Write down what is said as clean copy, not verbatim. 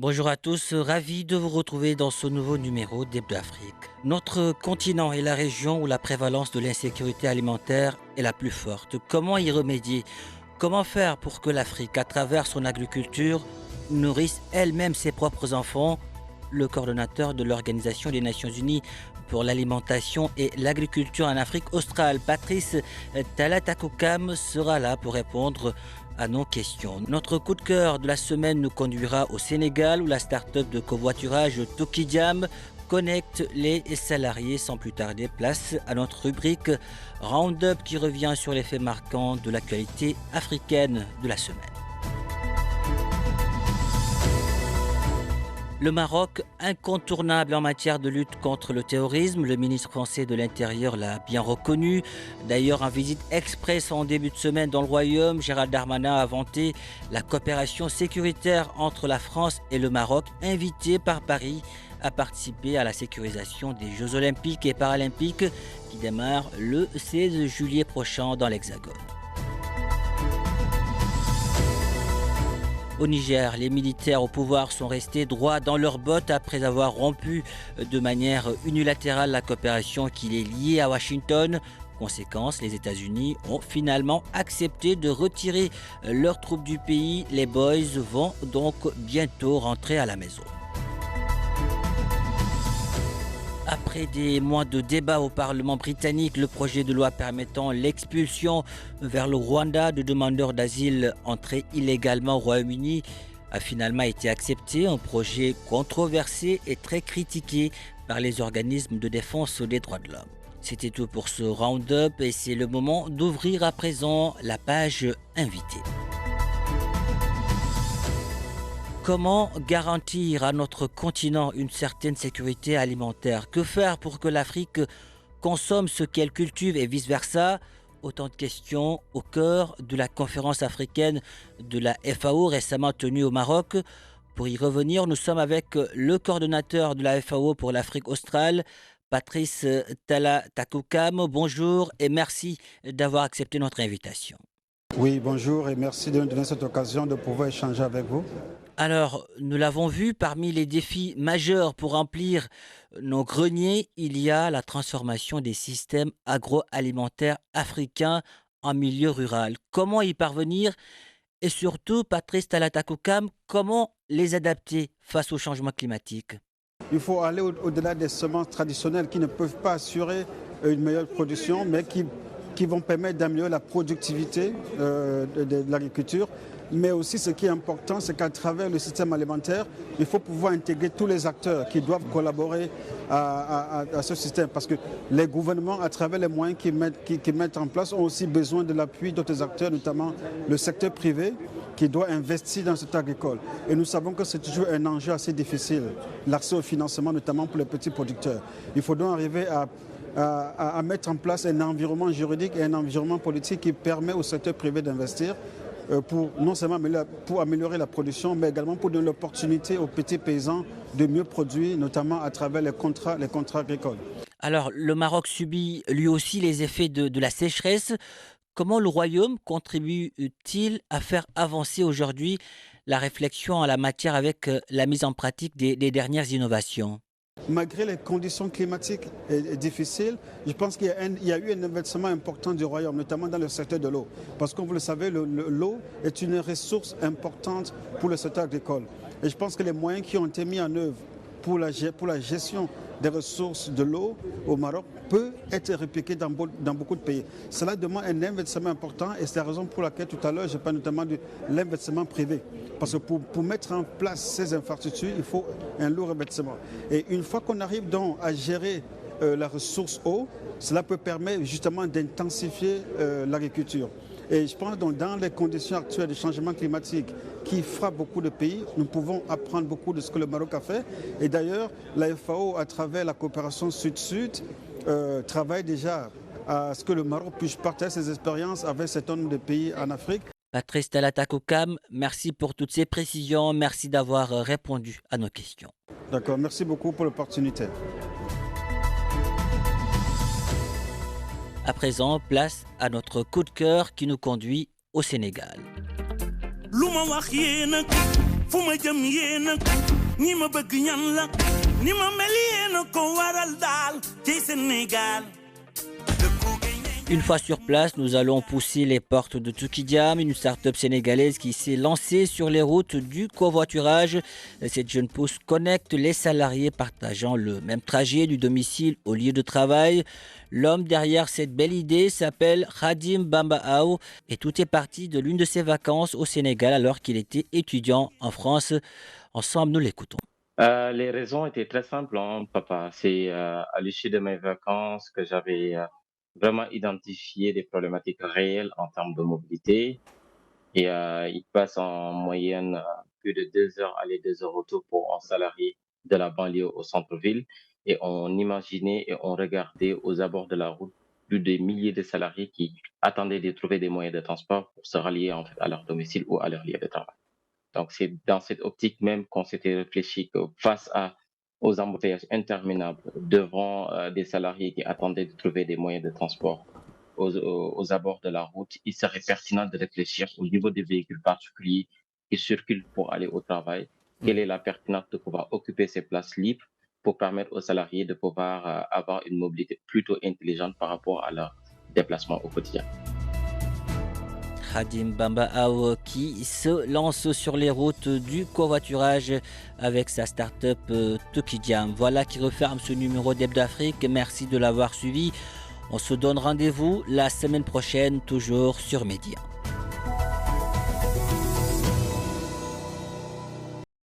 Bonjour à tous, ravi de vous retrouver dans ce nouveau numéro d'Hebdo Afrique. Notre continent est la région où la prévalence de l'insécurité alimentaire est la plus forte. Comment y remédier? Comment faire pour que l'Afrique, à travers son agriculture, nourrisse elle-même ses propres enfants? Le coordonnateur de l'Organisation des Nations Unies pour l'alimentation et l'agriculture en Afrique australe, Patrice Talatakoukam, sera là pour répondre à nos questions. Notre coup de cœur de la semaine nous conduira au Sénégal où la start-up de covoiturage Tokidjam connecte les salariés. Sans plus tarder, place à notre rubrique Roundup qui revient sur les faits marquants de l'actualité africaine de la semaine. Le Maroc, incontournable en matière de lutte contre le terrorisme, le ministre français de l'Intérieur l'a bien reconnu. D'ailleurs, en visite express en début de semaine dans le Royaume, Gérald Darmanin a vanté la coopération sécuritaire entre la France et le Maroc, invité par Paris à participer à la sécurisation des Jeux Olympiques et Paralympiques qui démarrent le 16 juillet prochain dans l'Hexagone. Au Niger, les militaires au pouvoir sont restés droits dans leurs bottes après avoir rompu de manière unilatérale la coopération qui les liait à Washington. Conséquence, les États-Unis ont finalement accepté de retirer leurs troupes du pays. Les Boys vont donc bientôt rentrer à la maison. Après des mois de débats au Parlement britannique, le projet de loi permettant l'expulsion vers le Rwanda de demandeurs d'asile entrés illégalement au Royaume-Uni a finalement été accepté. Un projet controversé et très critiqué par les organismes de défense des droits de l'homme. C'était tout pour ce round-up et c'est le moment d'ouvrir à présent la page invitée. Comment garantir à notre continent une certaine sécurité alimentaire? Que faire pour que l'Afrique consomme ce qu'elle cultive et vice-versa? Autant de questions au cœur de la conférence africaine de la FAO récemment tenue au Maroc. Pour y revenir, nous sommes avec le coordonnateur de la FAO pour l'Afrique australe, Patrice Talatakoukam. Bonjour et merci d'avoir accepté notre invitation. Oui, bonjour et merci de nous donner cette occasion de pouvoir échanger avec vous. Alors, nous l'avons vu, parmi les défis majeurs pour remplir nos greniers, il y a la transformation des systèmes agroalimentaires africains en milieu rural. Comment y parvenir? Et surtout, Patrice Talatakoukam, comment les adapter face au changement climatique? Il faut aller au-delà des semences traditionnelles qui ne peuvent pas assurer une meilleure production, mais qui vont permettre d'améliorer la productivité de l'agriculture. Mais aussi, ce qui est important, c'est qu'à travers le système alimentaire, il faut pouvoir intégrer tous les acteurs qui doivent collaborer à ce système. Parce que les gouvernements, à travers les moyens qu'ils mettent en place, ont aussi besoin de l'appui d'autres acteurs, notamment le secteur privé, qui doit investir dans ce secteur agricole. Et nous savons que c'est toujours un enjeu assez difficile, l'accès au financement, notamment pour les petits producteurs. Il faut donc arriver à mettre en place un environnement juridique et un environnement politique qui permet au secteur privé d'investir pour non seulement pour améliorer la production, mais également pour donner l'opportunité aux petits paysans de mieux produire, notamment à travers les contrats agricoles. Alors, le Maroc subit lui aussi les effets de la sécheresse. Comment le Royaume contribue-t-il à faire avancer aujourd'hui la réflexion en la matière avec la mise en pratique des dernières innovations? Malgré les conditions climatiques difficiles, je pense qu'il y a eu un investissement important du Royaume, notamment dans le secteur de l'eau. Parce que vous le savez, l'eau est une ressource importante pour le secteur agricole. Et je pense que les moyens qui ont été mis en œuvre pour la gestion des ressources de l'eau au Maroc peut être répliqué dans beaucoup de pays. Cela demande un investissement important et c'est la raison pour laquelle tout à l'heure je parle notamment de l'investissement privé. Parce que pour mettre en place ces infrastructures, il faut un lourd investissement. Et une fois qu'on arrive donc à gérer la ressource eau, cela peut permettre justement d'intensifier l'agriculture. Et je pense donc dans les conditions actuelles de changement climatique qui frappent beaucoup de pays, nous pouvons apprendre beaucoup de ce que le Maroc a fait. Et d'ailleurs, la FAO, à travers la coopération Sud-Sud, travaille déjà à ce que le Maroc puisse partager ses expériences avec un certain nombre de pays en Afrique. Patrice Talatakoukam, merci pour toutes ces précisions. Merci d'avoir répondu à nos questions. D'accord, merci beaucoup pour l'opportunité. À présent, place à notre coup de cœur qui nous conduit au Sénégal. fu ma jëm yéena ñi ma bëgg ñan la ni ma mel yéena ko waral daal ci Sénégal. Une fois sur place, nous allons pousser les portes de Tukidiam, une start-up sénégalaise qui s'est lancée sur les routes du covoiturage. Cette jeune pousse connecte les salariés partageant le même trajet du domicile au lieu de travail. L'homme derrière cette belle idée s'appelle Khadim Bambaao et tout est parti de l'une de ses vacances au Sénégal alors qu'il était étudiant en France. Ensemble, nous l'écoutons. Les raisons étaient très simples, hein, papa. C'est à l'issue de mes vacances que j'avais vraiment identifié des problématiques réelles en termes de mobilité. Et il passe en moyenne plus de 2 heures aller, 2 heures retour pour un salarié de la banlieue au centre-ville. Et on imaginait et on regardait aux abords de la route plus de milliers de salariés qui attendaient de trouver des moyens de transport pour se rallier en fait, à leur domicile ou à leur lieu de travail. Donc, c'est dans cette optique même qu'on s'était réfléchi que aux embouteillages interminables devant des salariés qui attendaient de trouver des moyens de transport aux abords de la route, il serait pertinent de réfléchir au niveau des véhicules particuliers qui circulent pour aller au travail. Quelle est la pertinence de pouvoir occuper ces places libres pour permettre aux salariés de pouvoir avoir une mobilité plutôt intelligente par rapport à leur déplacement au quotidien. Khadim Bambaao qui se lance sur les routes du covoiturage avec sa start-up Tukidiam. Voilà qui referme ce numéro d'Hebdo Afrique. Merci de l'avoir suivi. On se donne rendez-vous la semaine prochaine, toujours sur Média.